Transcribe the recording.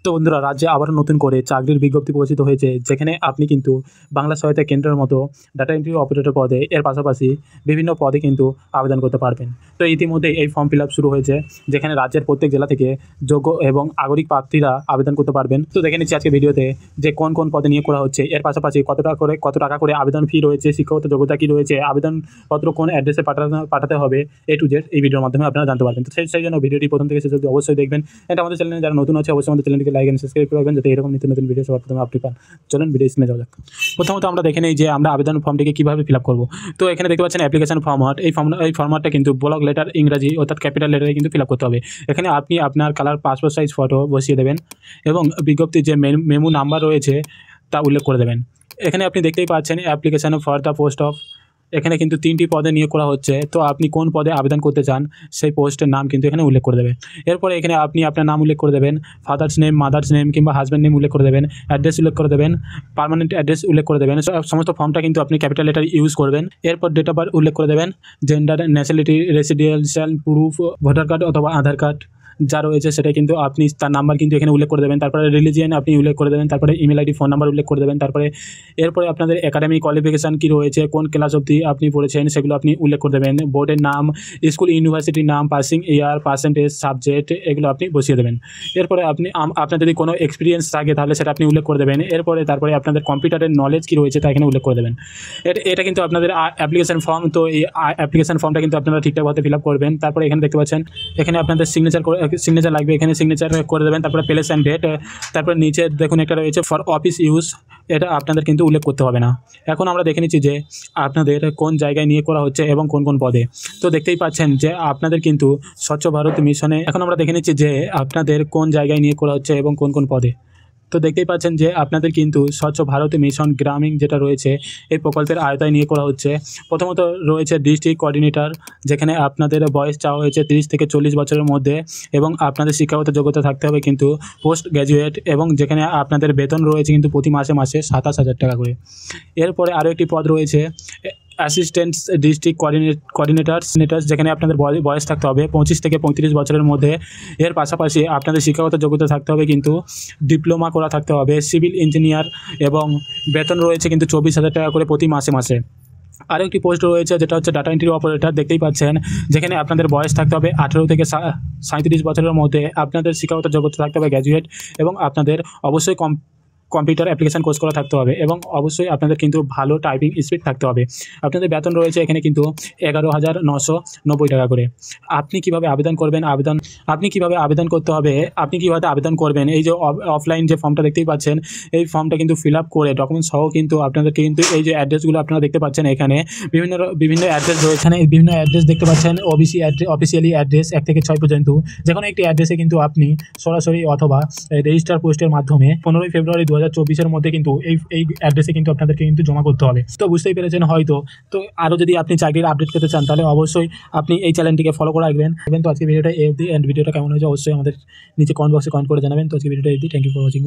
তো বন্ধুরা, রাজ্যে আবারও নতুন করে চাকরির বিজ্ঞপ্তি প্রকাশিত হয়েছে, যেখানে আপনি কিন্তু বাংলা সহায়তা কেন্দ্রের মতো ডাটা এন্ট্রি অপারেটর পদে এর পাশাপাশি বিভিন্ন পদে কিন্তু আবেদন করতে পারবেন। তো ইতিমধ্যেই এই ফর্ম ফিল আপ শুরু হয়েছে, যেখানে রাজ্যের প্রত্যেক জেলা থেকে যোগ্য এবং আগরিক প্রার্থীরা আবেদন করতে পারবেন। তো দেখে নিচ্ছি আজকে ভিডিওতে যে কোন কোন পদে নিয়োগ করা হচ্ছে, এর পাশাপাশি কত টাকা করে আবেদন ফি রয়েছে, শিক্ষাগত যোগ্যতা কী রয়েছে, আবেদনপত্র কোন অ্যাড্রেসে পাঠাতে হবে, A to Z এই ভিডিওর মাধ্যমে আপনারা জানতে পারবেন। তো সেই জন্য ভিডিওটি প্রথম থেকে শেষ অবধি অবশ্যই দেখবেন। এটা আমাদের চ্যানেলে যারা নতুন আছে অবশ্যই আমাদের চ্যানেলটিকে লাইক এন্ড সাবস্ক্রাইব করবেন, যাতে এরকম নিত্য নতুন ভিডিও সবার প্রথমে আপনি পান। চলুন ভিডিও স্ক্রিনে যাওয়া যাক। প্রথমত আমরা দেখে নিই যে আমরা আবেদন ফর্মটিকে কীভাবে ফিল আপ করবো। তো এখানে দেখতে পাচ্ছেন অ্যাপ্লিকেশন ফর্মাট। এই ফর্মাটটা কিন্তু ব্লক লেটার ইংরাজি অর্থাৎ ক্যাপিটাল লেটারে কিন্তু ফিল আপ করতে হবে। এখানে আপনি আপনার কালার পাসপোর্ট সাইজ ফটো বসিয়ে দেবেন এবং বিজ্ঞপ্তির যে মেমু নাম্বার রয়েছে তা উল্লেখ করে দেবেন। এখানে আপনি দেখতেই পাচ্ছেন application for the post of, এখানে কিন্তু 3টি পদে নিয়োগ করা হচ্ছে। তো আপনি কোন পদে আবেদন করতে চান সেই পোস্টের নাম কিন্তু এখানে উল্লেখ করে দেবেন। এরপরে এখানে আপনি আপনার নাম উল্লেখ করে দেবেন, ফাদার্স নেম, মাদার্স নেম কিংবা হাজব্যান্ড নেম উল্লেখ করে দেবেন, অ্যাড্রেস উল্লেখ করে দেবেন, পার্মানেন্ট অ্যাড্রেস উল্লেখ করে দেবেন। সমস্ত ফর্মটা কিন্তু আপনি ক্যাপিটাল লেটার ইউজ করবেন। এরপর ডেট অফ বার্থ উল্লেখ করে দেবেন, gender, nationality, residential proof, voter card অথবা আধার কার্ড যা রয়েছে সেটা কিন্তু আপনি তার নাম্বার কিন্তু এখানে উল্লেখ করে দেবেন। তারপরে রিলিজিয়ান আপনি উল্লেখ করে দেবেন, তারপরে ইমেল আইডি, ফোন নাম্বার উল্লেখ করে দেবেন। এরপরে আপনাদের একাডেমিক কোয়ালিফিকেশান কী রয়েছে, কোন ক্লাস অবধি আপনি পড়েছেন সেগুলো আপনি উল্লেখ করে দেবেন। বোর্ডের নাম, স্কুল ইউনিভার্সিটির নাম, পাসিং ইয়ার, পার্সেন্টেজ, সাবজেক্ট এগুলো আপনি বসিয়ে দেবেন। এরপরে আপনার যদি কোনো এক্সপিরিয়েন্স থাকে তাহলে সেটা আপনি উল্লেখ করে দেবেন। তারপরে আপনাদের কম্পিউটারের নলেজ কী রয়েছে তা এখানে উল্লেখ করে দেবেন। এটা কিন্তু আপনাদের অ্যাপ্লিকেশন ফর্ম। তো এই অ্যাপ্লিকেশন ফর্মটা কিন্তু আপনারা ঠিকঠাকভাবে ফিল আপ করবেন। তারপরে এখানে দেখতে পাচ্ছেন এখানে আপনাদের সিগনেচার লাগবে, এখানে সিগনেচার করে দেবেন। তারপরে প্লেস অ্যান্ড ডেট, তারপরে নিচে দেখুন একটা রয়েছে ফর অফিস ইউজ, এটা আপনাদের কিন্তু উল্লেখ করতে হবে না। এখন আমরা দেখে নিচ্ছি যে আপনাদের কোন জায়গায় নিয়োগ করা হচ্ছে এবং কোন কোন পদে। তো দেখতেই পাচ্ছেন যে আপনাদের কিন্তু স্বচ্ছ ভারত মিশনে, এখন আমরা দেখে নিচ্ছি যে আপনাদের কোন জায়গায় নিয়োগ করা হচ্ছে এবং কোন কোন পদে। তো দেখতেই পাচ্ছেন যে আপনাদের কিন্তু স্বচ্ছ ভারত মিশন গ্রামীণ যেটা রয়েছে এই প্রকল্পের আওতায় নিয়োগ করা হচ্ছে। প্রথমত রয়েছে ডিস্ট্রিক্ট কোঅর্ডিনেটর, যেখানে আপনাদের বয়স চাওয়া হয়েছে 30 থেকে 40 বছরের মধ্যে এবং আপনাদের শিক্ষাগত যোগ্যতা থাকতে হবে কিন্তু পোস্ট গ্র্যাজুয়েট, এবং যেখানে আপনাদের বেতন রয়েছে কিন্তু প্রতি মাসে 27,000 টাকা করে। এরপরে আরও একটি পদ রয়েছে অ্যাসিস্ট্যান্ট ডিস্ট্রিক্ট কোঅর্ডিনেটার্স, যেখানে আপনাদের বয়স থাকতে হবে 25 থেকে 35 বছরের মধ্যে। এর পাশাপাশি আপনাদের শিক্ষাগত যোগ্যতা থাকতে হবে কিন্তু ডিপ্লোমা করা থাকতে হবে, সিভিল ইঞ্জিনিয়ার, এবং বেতন রয়েছে কিন্তু 24,000 টাকা করে প্রতি মাসে। আরও একটি পোস্ট রয়েছে যেটা হচ্ছে ডাটা এন্ট্রি অপারেটর, দেখতেই পাচ্ছেন, যেখানে আপনাদের বয়স থাকতে হবে 18 থেকে 37 বছরের মধ্যে, আপনাদের শিক্ষাগত যোগ্যতা থাকতে হবে গ্র্যাজুয়েট, এবং আপনাদের অবশ্যই কম্পিউটার অ্যাপ্লিকেশান কোর্স করা থাকতে হবে, এবং অবশ্যই আপনাদের কিন্তু ভালো টাইপিং স্পিড থাকতে হবে। আপনাদের বেতন রয়েছে এখানে কিন্তু 11,990 টাকা করে। আপনি কিভাবে আবেদন করবেন, আপনি কিভাবে আবেদন করতে হবে, আপনি কিভাবে আবেদন করবেন, এই যে অফলাইন যে ফর্মটা দেখতেই পাচ্ছেন, এই ফর্মটা কিন্তু ফিল আপ করে ডকুমেন্টস সহ কিন্তু আপনাদেরকে কিন্তু এই যে অ্যাড্রেসগুলো আপনারা দেখতে পাচ্ছেন, এখানে বিভিন্ন অ্যাড্রেস রয়েছে। এখানে বিভিন্ন অ্যাড্রেস দেখতে পাচ্ছেন, অফিসিয়ালি অ্যাড্রেস 1 থেকে 6 পর্যন্ত, যেকোনো একটি অ্যাড্রেসে কিন্তু আপনি সরাসরি অথবা রেজিস্টার পোস্টের মাধ্যমে 15 ফেব্রুয়ারি 2024 মধ্যে কিন্তু এই অ্যাড্রেসে কিন্তু আপনাদেরকে কিন্তু জমা করতে হবে। তো বুঝতেই পেরেছেন হয়তো। তো আরও যদি আপনি চাকরির আপডেট পেতে চান তাহলে অবশ্যই আপনি এই চ্যানেলটিকে ফলো করে রাখবেন। তো আজকে ভিডিওটা এই অবধি, এন্ড ভিডিওটা কেমন হয়েছে অবশ্যই আমাদের নিচে কমেন্ট বক্সে কমেন্ট করে জানাবেন। তো আজকে ভিডিওটা এই অবধি। Thank you for watching.